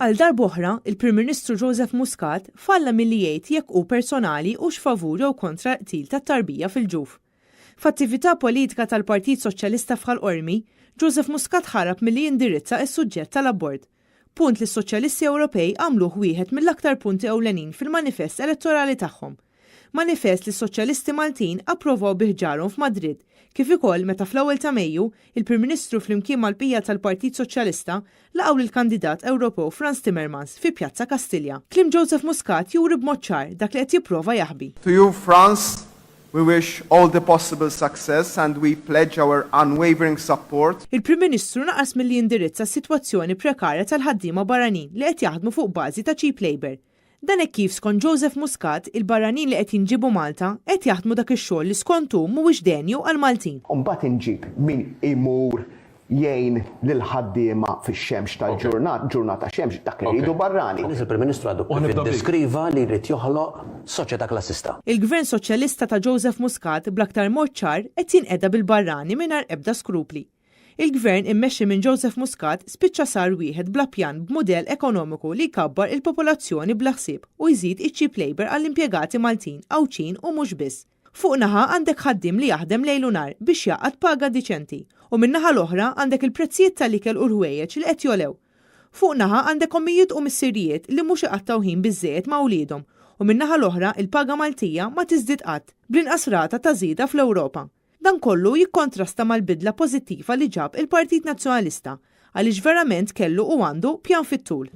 Għal darb'oħra, il-Prim Ministru Joseph Muscat falla milli jgħid jekk hu personali hux favur jew kontra qtil tat-tarbija fil-ġuf. F'attività politika tal-Partit Soċjalista f'Ħal-Qormi, Joseph Muscat ħarab milli jindirizza s-suġġett tal-abort. Punt li s-Soċjalisti Ewropej għamluh wieħed mill-aktar punti ewlenin fil-manifest elettorali tagħhom. Manifest li s-Soċjalisti Maltin approvaw biħġarhom f'Madrid, kif ukoll meta fl-ewwel ta' Mejju il-Prim Ministru flimkien mal-bqija tal-Partit Soċjalista laqgħu lill-kandidat Ewropew Frans Timmermans fi Pjazza Kastilja. Kliem Joseph Muscat juri b'mod ċar dak li qed jipprova jaħbi. To you, France, we wish all the possible success and we pledge our unwavering support. Il-Prim Ministru naqas milli jindirizza s-sitwazzjoni prekarja tal-ħaddiema barranin li qed jaħdmu fuq bażi ta' cheap labor. Dan hekk kif skont Joseph Muscat il-barranin li qed jinġibu Malta qed jaħdmu dak ix-xogħol li skontu mhuwiex denju għal Maltin. Mbagħad inġib min imur jgħin lil-ħaddiema fix-xemx tal-ġurnata xemx dak li jridu barrani. Il-Prim Ministru għadu deskriva li jrid joħloq soċjetà klassista. Il-Gvern Soċjalista ta' Joseph Muscat bl-aktar mod ċar qed jinqeda bil-barrani mingħajr ebda skrupli. Il-Gvern immexxi minn Joseph Muscat spiċċa sar wieħed bla pjan b'mudell ekonomiku li jkabbar il-popolazzjoni bla ħsieb u jżid iċ-cheap labor għall-impjegati Maltin Awċin u mhux biss. Fuq naħa għandek ħaddiem li jaħdem lejl u nar biex jaqgħad paga diċenti u min-naħa l-oħra għandek il-prezzijiet tal-ikel u l-ħwejjeġ li qed jolew. Fuq naħa għandek ommijiet u missirijiet li mhux iqattaw ħin biżżejjed ma' wliedhom u min-naħa l-oħra il-paga Maltija ma tiżdied qatt bl-inqas rata ta' żieda fl-Ewropa. Dan kollu jikkontrasta mal-bidla pożittiva li ġab il-Partit Nazzjonalista għaliex verament kellu u għandu pjan fit-tul.